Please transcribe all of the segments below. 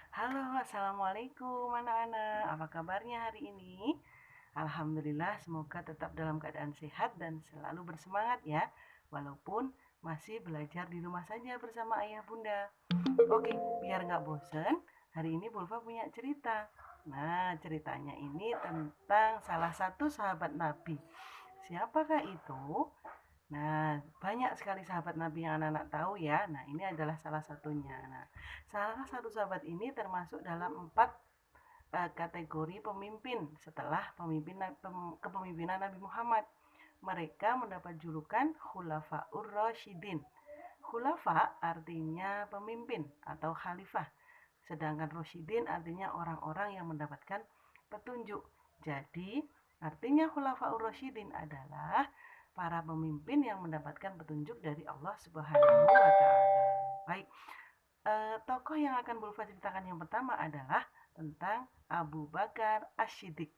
Halo, assalamualaikum anak-anak. Apa kabarnya hari ini? Alhamdulillah, semoga tetap dalam keadaan sehat dan selalu bersemangat ya. Walaupun masih belajar di rumah saja bersama ayah bunda. Oke, biar nggak bosen, hari ini Bulfa punya cerita. Nah, ceritanya ini tentang salah satu sahabat Nabi. Siapakah itu? Nah, banyak sekali sahabat Nabi yang anak-anak tahu ya. Nah, ini adalah salah satunya. Nah, salah satu sahabat ini termasuk dalam empat kategori pemimpin setelah kepemimpinan Nabi Muhammad. Mereka mendapat julukan Khulafaur Rasyidin. Khulafa artinya pemimpin atau khalifah. Sedangkan Rasyidin artinya orang-orang yang mendapatkan petunjuk. Jadi, artinya Khulafaur Rasyidin adalah para pemimpin yang mendapatkan petunjuk dari Allah Subhanahu wa taala. Baik, tokoh yang akan Bulfa ceritakan yang pertama adalah tentang Abu Bakar As-Siddiq.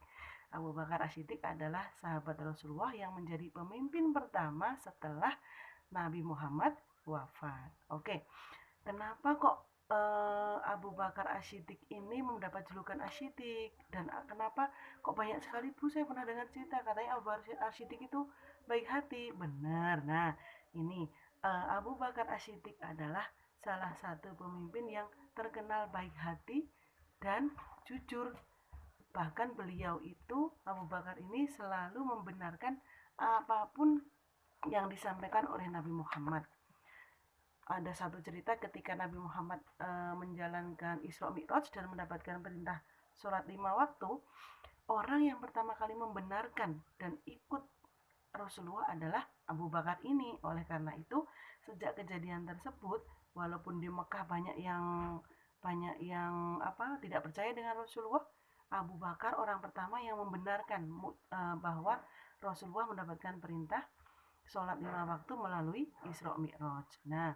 Abu Bakar As-Siddiq adalah sahabat Rasulullah yang menjadi pemimpin pertama setelah Nabi Muhammad wafat. Oke, kenapa kok Abu Bakar As-Siddiq ini mendapat julukan As-Siddiq dan kenapa kok banyak sekali Bu saya pernah dengar cerita katanya Abu Bakar As-Siddiq itu baik hati. Benar. Nah, ini Abu Bakar As-Siddiq adalah salah satu pemimpin yang terkenal baik hati dan jujur. Bahkan beliau itu Abu Bakar ini selalu membenarkan apapun yang disampaikan oleh Nabi Muhammad. Ada satu cerita ketika Nabi Muhammad menjalankan Isra Mi'raj dan mendapatkan perintah sholat 5 waktu, orang yang pertama kali membenarkan dan ikut Rasulullah adalah Abu Bakar ini. Oleh karena itu, sejak kejadian tersebut, walaupun di Mekah banyak yang tidak percaya dengan Rasulullah, Abu Bakar orang pertama yang membenarkan bahwa Rasulullah mendapatkan perintah sholat 5 waktu melalui Isra Mi'raj. Nah,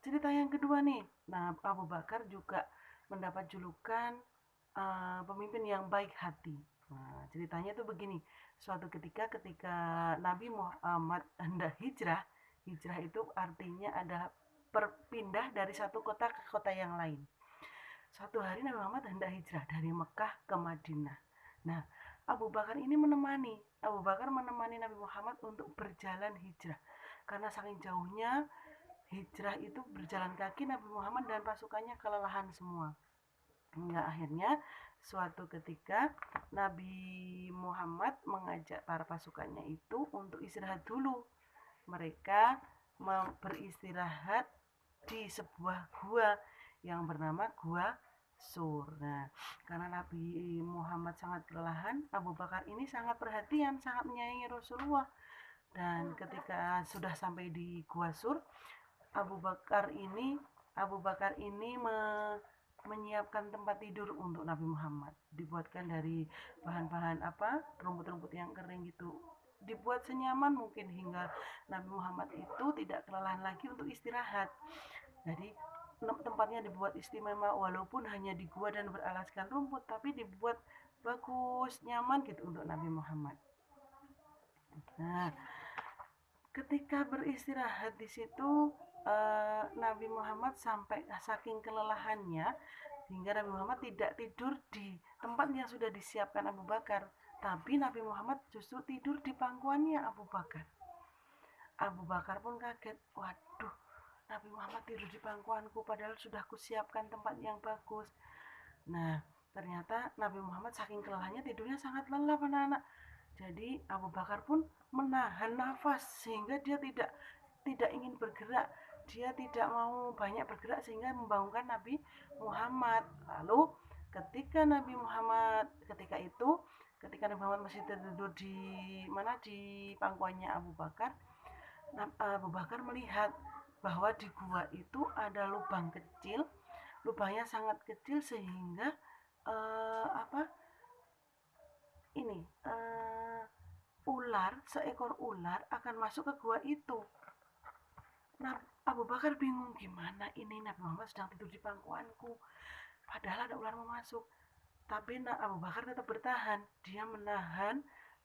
cerita yang kedua nih. Nah, Abu Bakar juga mendapat julukan pemimpin yang baik hati. Nah, ceritanya tuh begini. Suatu ketika Nabi Muhammad hendak hijrah, hijrah itu artinya adalah berpindah dari satu kota ke kota yang lain. Suatu hari Nabi Muhammad hendak hijrah dari Mekah ke Madinah. Nah, Abu Bakar menemani Nabi Muhammad untuk berjalan hijrah. Karena saking jauhnya hijrah itu berjalan kaki, Nabi Muhammad dan pasukannya kelelahan semua. Hingga akhirnya suatu ketika Nabi Muhammad mengajak para pasukannya itu untuk istirahat dulu. Mereka beristirahat di sebuah gua yang bernama Gua Sur. Nah, karena Nabi Muhammad sangat kelelahan, Abu Bakar ini sangat perhatian, sangat menyayangi Rasulullah. Dan ketika sudah sampai di Gua Sur, Abu Bakar ini Abu Bakar ini menyiapkan tempat tidur untuk Nabi Muhammad. Dibuatkan dari bahan-bahan rumput-rumput yang kering gitu. Dibuat senyaman mungkin hingga Nabi Muhammad itu tidak kelelahan lagi untuk istirahat. Jadi tempatnya dibuat istimewa walaupun hanya di gua dan beralaskan rumput, tapi dibuat bagus, nyaman gitu untuk Nabi Muhammad. Nah, ketika beristirahat di situ Nabi Muhammad sampai saking kelelahannya hingga Nabi Muhammad tidak tidur di tempat yang sudah disiapkan Abu Bakar, tapi Nabi Muhammad justru tidur di pangkuannya Abu Bakar. Abu Bakar pun kaget, waduh, Nabi Muhammad tidur di pangkuanku padahal sudah kusiapkan tempat yang bagus. Nah, ternyata Nabi Muhammad saking kelelahannya tidurnya sangat lelap anak-anak. Jadi Abu Bakar pun menahan nafas sehingga dia tidak ingin bergerak. Dia tidak mau banyak bergerak sehingga membangunkan Nabi Muhammad. Lalu ketika Nabi Muhammad masih tidur di pangkuannya Abu Bakar, Abu Bakar melihat bahwa di gua itu ada lubang kecil, lubangnya sangat kecil sehingga apa ini seekor ular akan masuk ke gua itu. Nah, Abu Bakar bingung gimana ini Nabi Muhammad sedang tidur di pangkuanku. Padahal ada ular mau masuk. Tapi Abu Bakar tetap bertahan. Dia menahan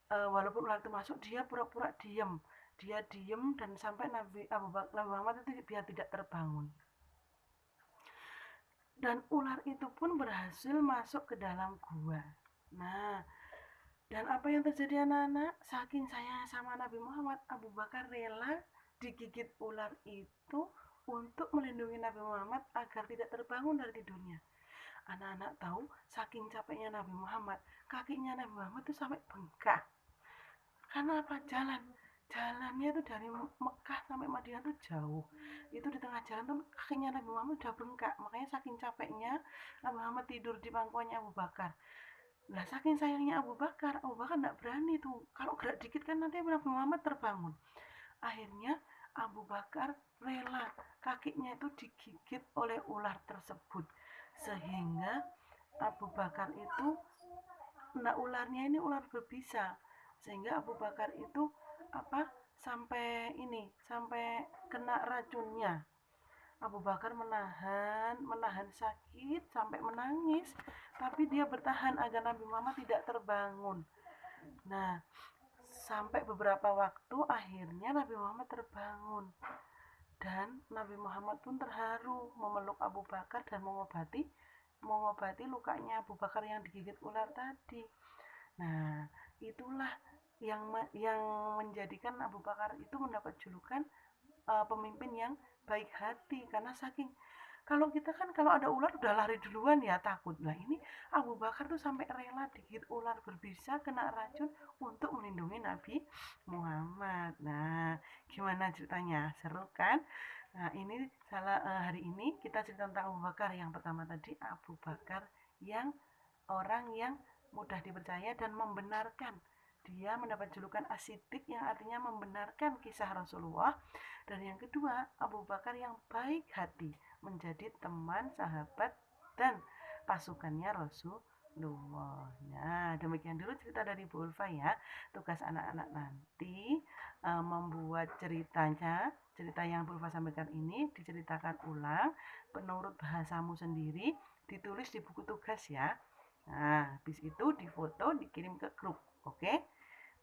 walaupun ular itu masuk, dia pura-pura diam. Dia diam dan sampai Nabi Muhammad itu biar tidak terbangun. Dan ular itu pun berhasil masuk ke dalam gua. Nah, dan apa yang terjadi anak-anak? Saking sayang sama Nabi Muhammad, Abu Bakar rela digigit ular itu untuk melindungi Nabi Muhammad agar tidak terbangun dari tidurnya. Anak-anak tahu, saking capeknya Nabi Muhammad, kakinya Nabi Muhammad itu sampai bengkak. Karena apa? Jalannya itu dari Mekah sampai Madinah itu jauh. Itu di tengah jalan tuh kakinya Nabi Muhammad udah bengkak. Makanya saking capeknya Nabi Muhammad tidur di pangkuannya Abu Bakar. Lah saking sayangnya Abu Bakar nggak berani tuh. Kalau gerak dikit kan nanti Nabi Muhammad terbangun. Akhirnya Abu Bakar rela kakinya itu digigit oleh ular tersebut. Sehingga Abu Bakar itu, nah ularnya ini ular berbisa. Sehingga Abu Bakar itu apa sampai kena racunnya. Abu Bakar menahan sakit sampai menangis, tapi dia bertahan agar Nabi Muhammad tidak terbangun. Nah, sampai beberapa waktu akhirnya Nabi Muhammad terbangun, dan Nabi Muhammad pun terharu memeluk Abu Bakar dan mengobati lukanya Abu Bakar yang digigit ular tadi. Nah, itulah yang menjadikan Abu Bakar itu mendapat julukan pemimpin yang baik hati, karena saking, kalau kita kan kalau ada ular udah lari duluan ya, takut. Nah ini Abu Bakar tuh sampai rela digigit ular berbisa, kena racun untuk melindungi Nabi Muhammad. Nah, gimana ceritanya? Seru kan? Nah, ini hari ini kita cerita tentang Abu Bakar. Yang pertama tadi Abu Bakar yang orang yang mudah dipercaya dan membenarkan. Dia mendapat julukan As-Siddiq yang artinya membenarkan kisah Rasulullah. Dan yang kedua, Abu Bakar yang baik hati, menjadi teman, sahabat, dan pasukannya Rasulullah. Nah, demikian dulu cerita dari Bu Ulfa ya. Tugas anak-anak nanti membuat cerita yang Bu Ulfa sampaikan ini diceritakan ulang menurut bahasamu sendiri, ditulis di buku tugas ya. Nah, habis itu difoto, dikirim ke grup. Oke?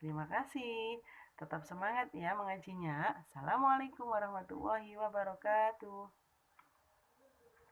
Terima kasih. Tetap semangat ya mengajinya. Assalamualaikum warahmatullahi wabarakatuh.